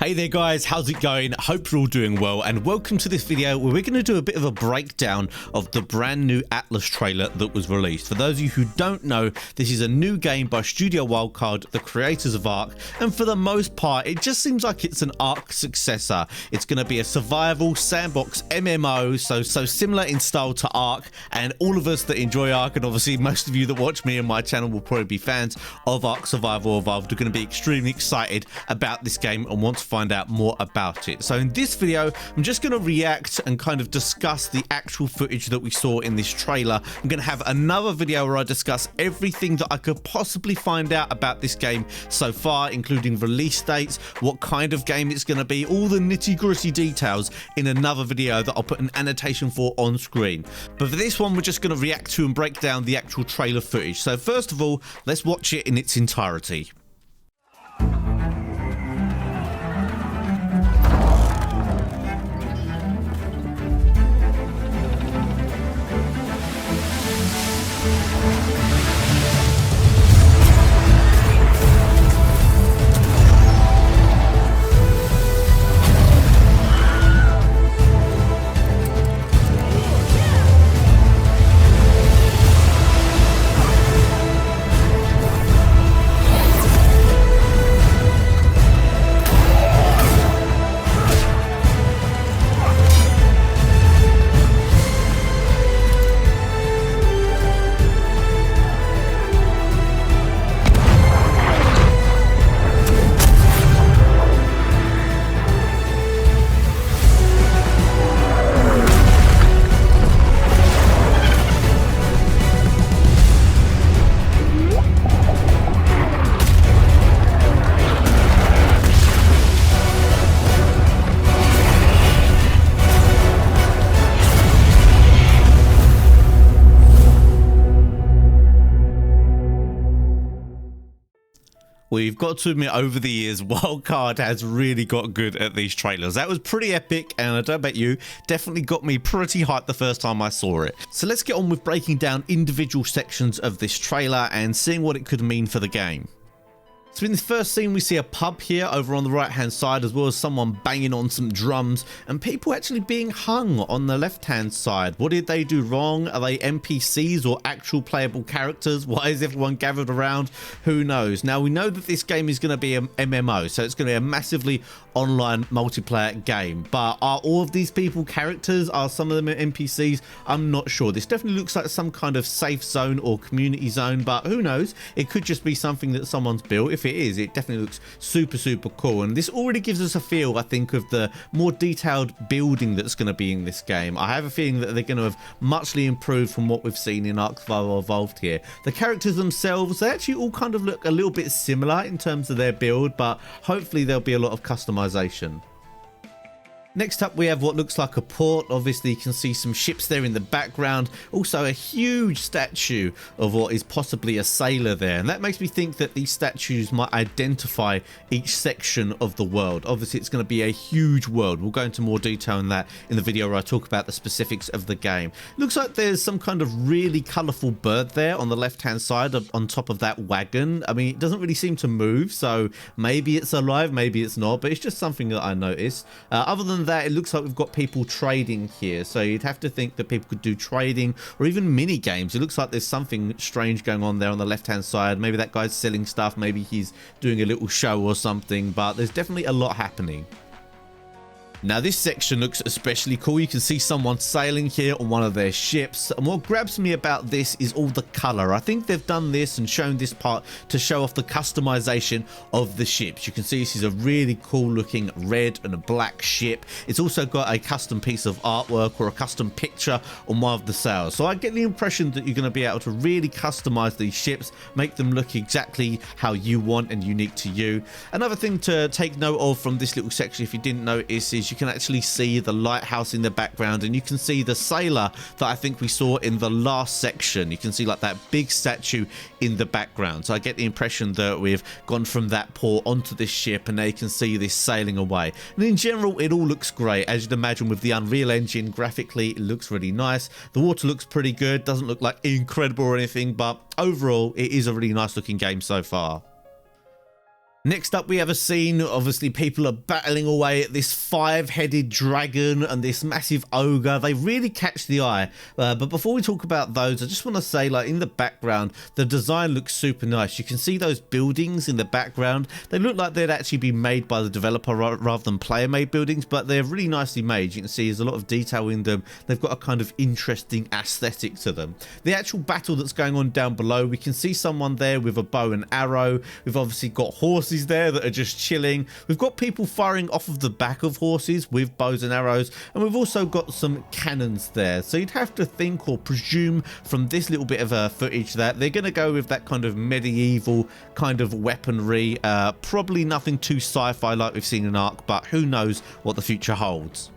Hey there guys, how's it going? Hope you're all doing well, and welcome to this video where we're going to do a bit of a breakdown of the brand new Atlas trailer that was released. For those of you who don't know, this is a new game by Studio Wildcard, the creators of Ark, and for the most part it just seems like it's an Ark successor. It's going to be a survival sandbox MMO, so similar in style to Ark, and all of us that enjoy Ark, and obviously most of you that watch me and my channel will probably be fans of Ark Survival Evolved, are going to be extremely excited about this game and want to find out more about it. So in this video, I'm just going to react and kind of discuss the actual footage that we saw in this trailer. I'm going to have another video where I discuss everything that I could possibly find out about this game so far, including release dates, what kind of game it's going to be, all the nitty-gritty details in another video that I'll put an annotation for on screen. But for this one, we're just going to react to and break down the actual trailer footage. So first of all, let's watch it in its entirety. We've got to admit, over the years, Wildcard has really got good at these trailers. That was pretty epic, and I don't bet you, definitely got me pretty hyped the first time I saw it. So let's get on with breaking down individual sections of this trailer and seeing what it could mean for the game. So in the first scene, we see a pub here over on the right hand side, as well as someone banging on some drums and people actually being hung on the left hand side. What did they do wrong? Are they NPCs or actual playable characters? Why is everyone gathered around? Who knows? Now, we know that this game is going to be an MMO, so it's going to be a massively online multiplayer game, but are all of these people characters? Are some of them NPCs? I'm not sure. This definitely looks like some kind of safe zone or community zone, but who knows? It could just be something that someone's built. If it is, it definitely looks super cool, and this already gives us a feel, I think, of the more detailed building that's going to be in this game. I have a feeling that they're going to have muchly improved from what we've seen in Ark Survival Evolved here. The characters themselves, they actually all kind of look a little bit similar in terms of their build, but hopefully there'll be a lot of customization. Next up, we have what looks like a port. Obviously, you can see some ships there in the background. Also, a huge statue of what is possibly a sailor there. And that makes me think that these statues might identify each section of the world. Obviously, it's going to be a huge world. We'll go into more detail on that in the video where I talk about the specifics of the game. Looks like there's some kind of really colourful bird there on the left-hand side on top of that wagon. I mean, it doesn't really seem to move, so maybe it's alive, maybe it's not, but it's just something that I noticed. Other than that, it looks like we've got people trading here, so you'd have to think that people could do trading or even mini games. It looks like there's something strange going on there on the left hand side. Maybe that guy's selling stuff, maybe he's doing a little show or something, but there's definitely a lot happening. Now this section looks especially cool. You can see someone sailing here on one of their ships, and what grabs me about this is all the color. I think they've done this and shown this part to show off the customization of the ships. You can see this is a really cool looking red and a black ship. It's also got a custom piece of artwork or a custom picture on one of the sails, so I get the impression that you're going to be able to really customize these ships, make them look exactly how you want and unique to you. Another thing to take note of from this little section, if you didn't notice, is you can actually see the lighthouse in the background, and you can see the sailor that I think we saw in the last section. You can see like that big statue in the background, so I get the impression that we've gone from that port onto this ship and they can see this sailing away. And in general, it all looks great. As you'd imagine, with the Unreal Engine, graphically it looks really nice. The water looks pretty good, doesn't look like incredible or anything, but overall it is a really nice looking game so far. Next up, we have a scene. Obviously, people are battling away at this 5-headed dragon and this massive ogre. They really catch the eye. But before we talk about those, I just want to say, like, in the background, the design looks super nice. You can see those buildings in the background. They look like they'd actually be made by the developer rather than player-made buildings, but they're really nicely made. You can see there's a lot of detail in them. They've got a kind of interesting aesthetic to them. The actual battle that's going on down below, we can see someone there with a bow and arrow. We've obviously got horses there that are just chilling. We've got people firing off of the back of horses with bows and arrows, and we've also got some cannons there. So you'd have to think or presume from this little bit of footage that they're going to go with that kind of medieval kind of weaponry. Probably nothing too sci-fi like we've seen in Ark, but who knows what the future holds.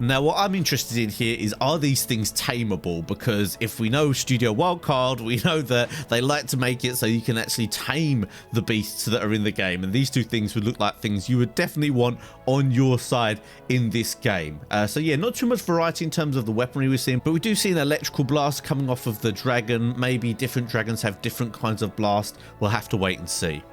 Now, what I'm interested in here is, are these things tameable? Because if we know Studio Wildcard, we know that they like to make it so you can actually tame the beasts that are in the game. And these two things would look like things you would definitely want on your side in this game. So yeah, not too much variety in terms of the weaponry we're seeing, but we do see an electrical blast coming off of the dragon. Maybe different dragons have different kinds of blast. We'll have to wait and see.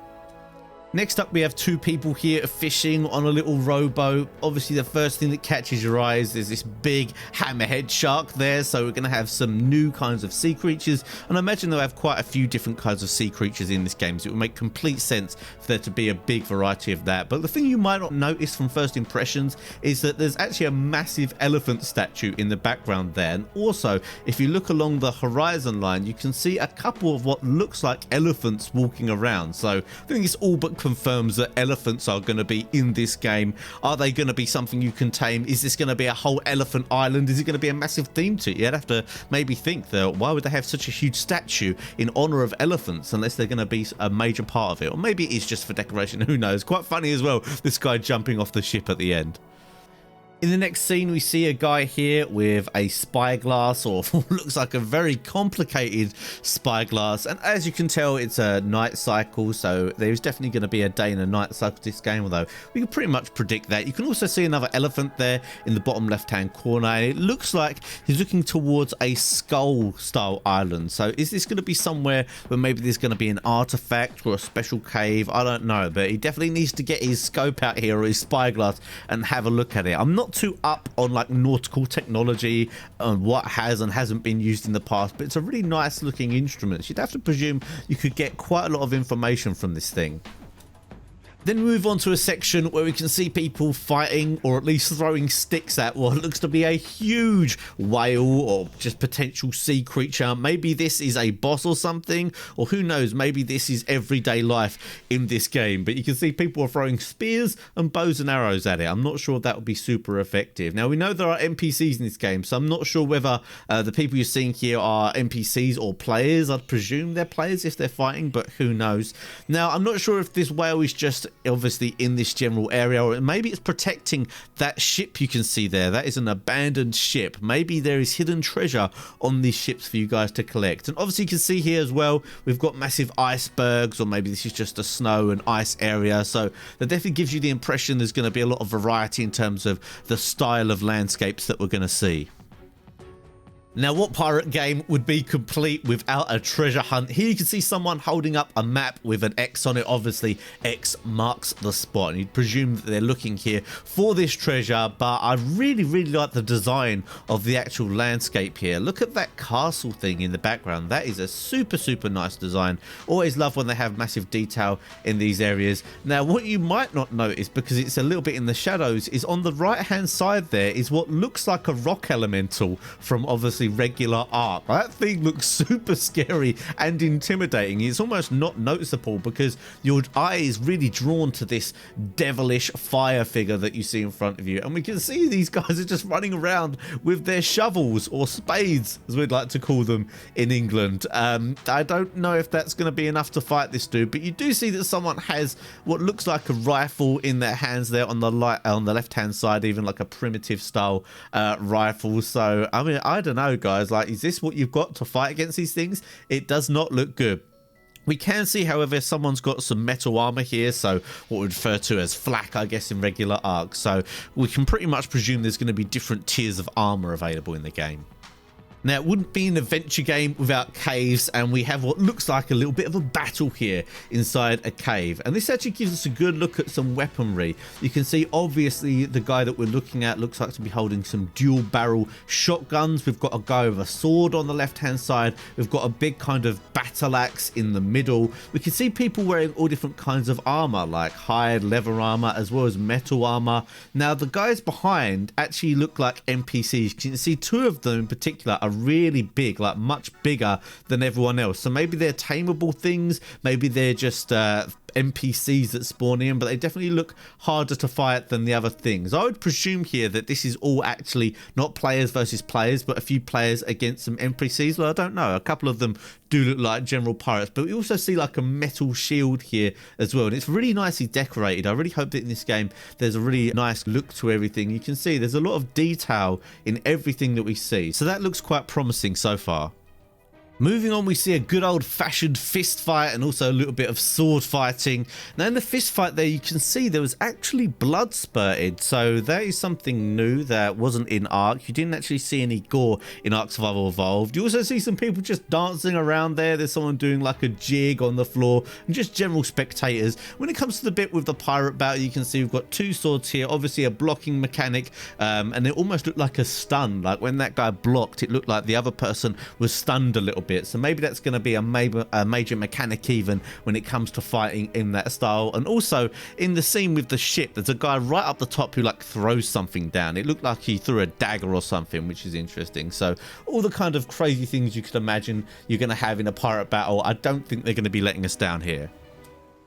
Next up, we have two people here fishing on a little rowboat. Obviously, the first thing that catches your eyes is this big hammerhead shark there. So we're going to have some new kinds of sea creatures. And I imagine they'll have quite a few different kinds of sea creatures in this game. So it will make complete sense for there to be a big variety of that. But the thing you might not notice from first impressions is that there's actually a massive elephant statue in the background there. And also, if you look along the horizon line, you can see a couple of what looks like elephants walking around. So I think it's all but confirms that elephants are going to be in this game. Are they going to be something you can tame? Is this going to be a whole elephant island? Is it going to be a massive theme to it? You'd have to maybe think that why would they have such a huge statue in honor of elephants unless they're going to be a major part of it? Or maybe it is just for decoration. Who knows? Quite funny as well, this guy jumping off the ship at the end. In the next scene, we see a guy here with a spyglass, or looks like a very complicated spyglass. And as you can tell, it's a night cycle, so there's definitely going to be a day and a night cycle to this game, although we can pretty much predict that. You can also see another elephant there in the bottom left-hand corner. And it looks like he's looking towards a skull-style island. So is this going to be somewhere where maybe there's going to be an artifact or a special cave? I don't know, but he definitely needs to get his scope out here or his spyglass and have a look at it. I'm not too up on like nautical technology and what has and hasn't been used in the past, but it's a really nice looking instrument. You'd have to presume you could get quite a lot of information from this thing. Then we move on to a section where we can see people fighting, or at least throwing sticks at what looks to be a huge whale or just potential sea creature. Maybe this is a boss or something, or who knows, maybe this is everyday life in this game. But you can see people are throwing spears and bows and arrows at it. I'm not sure that would be super effective. Now, we know there are NPCs in this game, so I'm not sure whether the people you're seeing here are NPCs or players. I'd presume they're players if they're fighting, but who knows. Now, I'm not sure if this whale is just obviously in this general area, or maybe it's protecting that ship you can see there. That is an abandoned ship. Maybe there is hidden treasure on these ships for you guys to collect. And obviously you can see here as well, we've got massive icebergs, or maybe this is just a snow and ice area. So that definitely gives you the impression there's going to be a lot of variety in terms of the style of landscapes that we're going to see. Now, what pirate game would be complete without a treasure hunt? Here you can see someone holding up a map with an X on it. Obviously, X marks the spot, and you'd presume that they're looking here for this treasure. But I really like the design of the actual landscape here. Look at that castle thing in the background. That is a super nice design. Always love when they have massive detail in these areas. Now, what you might not notice, because it's a little bit in the shadows, is on the right-hand side there is what looks like a rock elemental from obviously regular Ark. That thing looks super scary and intimidating. It's almost not noticeable because your eye is really drawn to this devilish fire figure that you see in front of you, and we can see these guys are just running around with their shovels, or spades as we'd like to call them in England. I don't know if that's going to be enough to fight this dude, but you do see that someone has what looks like a rifle in their hands there on the left hand side, even like a primitive style rifle. So I mean, I don't know, guys, like, is this what you've got to fight against these things? It does not look good. We can see, however, someone's got some metal armor here, so what we refer to as flak, I guess, in regular Ark. So we can pretty much presume there's going to be different tiers of armor available in the game. Now, it wouldn't be an adventure game without caves, and we have what looks like a little bit of a battle here inside a cave. And this actually gives us a good look at some weaponry. You can see, obviously, the guy that we're looking at looks like to be holding some dual barrel shotguns. We've got a guy with a sword on the left-hand side. We've got a big kind of battle axe in the middle. We can see people wearing all different kinds of armor, like hide, leather armor, as well as metal armor. Now, the guys behind actually look like NPCs. You can see two of them in particular are really big, like much bigger than everyone else. So maybe they're tameable things, maybe they're just NPCs that spawn in, but they definitely look harder to fight than the other things. I would presume here that this is all actually not players versus players, but a few players against some NPCs. Well, I don't know. A couple of them do look like general pirates, but we also see like a metal shield here as well, and it's really nicely decorated. I really hope that in this game there's a really nice look to everything. You can see there's a lot of detail in everything that we see, so that looks quite promising so far. Moving on, we see a good old-fashioned fist fight and also a little bit of sword fighting. Now, in the fist fight there, you can see there was actually blood spurted, so that is something new that wasn't in Ark. You didn't actually see any gore in Ark Survival Evolved. You also see some people just dancing around there. There's someone doing like a jig on the floor, and just general spectators. When it comes to the bit with the pirate battle, you can see we've got two swords here, obviously a blocking mechanic, and it almost looked like a stun. Like when that guy blocked, it looked like the other person was stunned a little bit, so maybe that's going to be a major mechanic even when it comes to fighting in that style. And also in the scene with the ship, there's a guy right up the top who like throws something down. It looked like he threw a dagger or something, which is interesting. So all the kind of crazy things you could imagine you're going to have in a pirate battle, I don't think they're going to be letting us down here.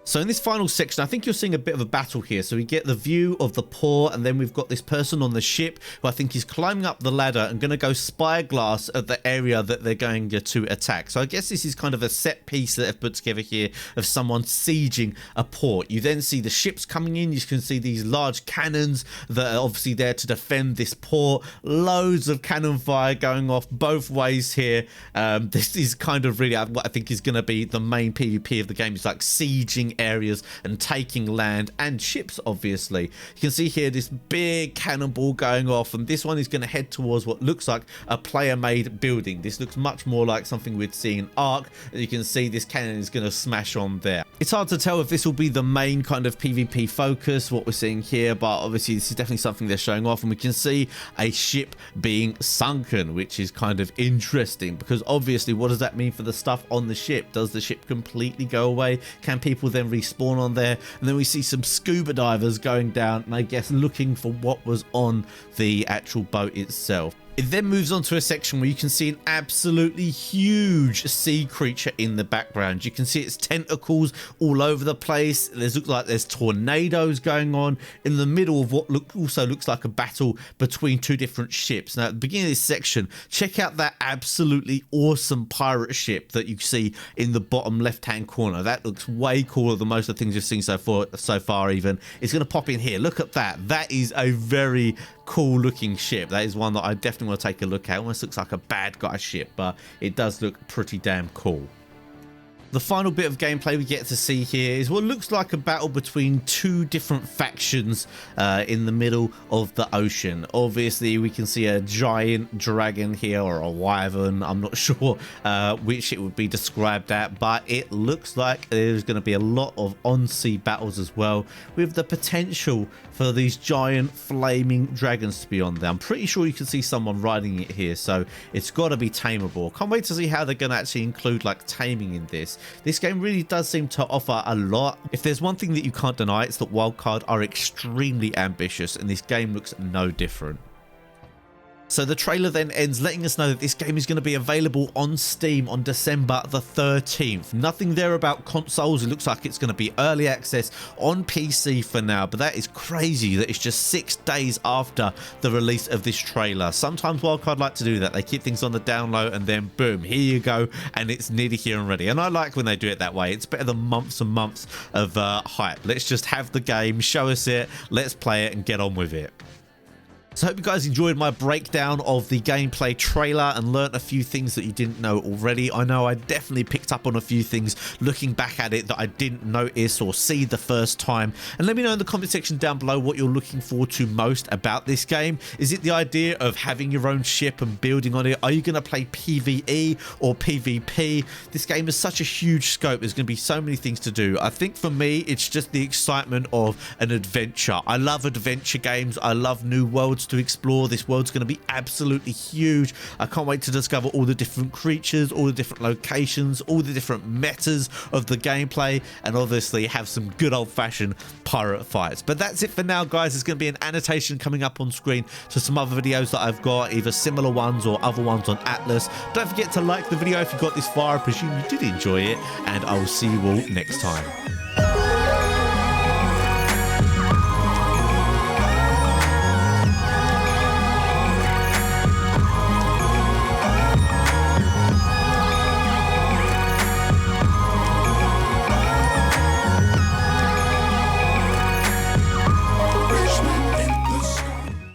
So in this final section, I think you're seeing a bit of a battle here. So we get the view of the port, and then we've got this person on the ship who I think is climbing up the ladder and going to go spyglass at the area that they're going to attack. So I guess this is kind of a set piece that they've put together here of someone sieging a port. You then see the ships coming in. You can see these large cannons that are obviously there to defend this port. Loads of cannon fire going off both ways here. This is kind of really what I think is going to be the main PvP of the game. It's like sieging areas and taking land and ships. Obviously, you can see here this big cannonball going off, and this one is going to head towards what looks like a player-made building. This looks much more like something we'd see in Ark. You can see this cannon is going to smash on there. It's hard to tell if this will be the main kind of PvP focus, what we're seeing here, but obviously this is definitely something they're showing off, and we can see a ship being sunken, which is kind of interesting because obviously what does that mean for the stuff on the ship? Does the ship completely go away? Can people then respawn on there? And then we see some scuba divers going down, and I guess looking for what was on the actual boat itself. It then moves on to a section where you can see an absolutely huge sea creature in the background. You can see its tentacles all over the place. There's looks like there's tornadoes going on in the middle of what also looks like a battle between two different ships. Now, at the beginning of this section, check out that absolutely awesome pirate ship that you see in the bottom left-hand corner. That looks way cooler than most of the things you've seen so far even. It's going to pop in here. Look at that. That is a very cool looking ship. That is one that I definitely want to take a look at. It almost looks like a bad guy ship, but it does look pretty damn cool. The final bit of gameplay we get to see here is what looks like a battle between two different factions in the middle of the ocean. Obviously, we can see a giant dragon here, or a wyvern. I'm not sure which it would be described at, but it looks like there's going to be a lot of on-sea battles as well, with the potential for these giant flaming dragons to be on there. I'm pretty sure you can see someone riding it here, so it's got to be tameable. Can't wait to see how they're going to actually include like taming in this. This game really does seem to offer a lot. If there's one thing that you can't deny, it's that Wildcard are extremely ambitious, and this game looks no different. So the trailer then ends letting us know that this game is going to be available on Steam on December the 13th. Nothing there about consoles. It looks like it's going to be early access on PC for now, but that is crazy that it's just 6 days after the release of this trailer. Sometimes Wildcard like to do that. They keep things on the down low and then boom, here you go, and it's nearly here and ready. And I like when they do it that way. It's better than months and months of hype. Let's just have the game, show us it, let's play it and get on with it. So I hope you guys enjoyed my breakdown of the gameplay trailer and learnt a few things that you didn't know already. I know I definitely picked up on a few things looking back at it that I didn't notice or see the first time. And let me know in the comment section down below what you're looking forward to most about this game. Is it the idea of having your own ship and building on it? Are you going to play PvE or PvP? This game has such a huge scope. There's going to be so many things to do. I think for me, it's just the excitement of an adventure. I love adventure games. I love new worlds to explore. This world's going to be absolutely huge. I can't wait to discover all the different creatures, all the different locations, all the different metas of the gameplay, and obviously have some good old-fashioned pirate fights. But that's it for now, guys. There's going to be an annotation coming up on screen to some other videos that I've got, either similar ones or other ones on Atlas. Don't forget to like the video if you got this far. I presume you did enjoy it, and I will see you all next time.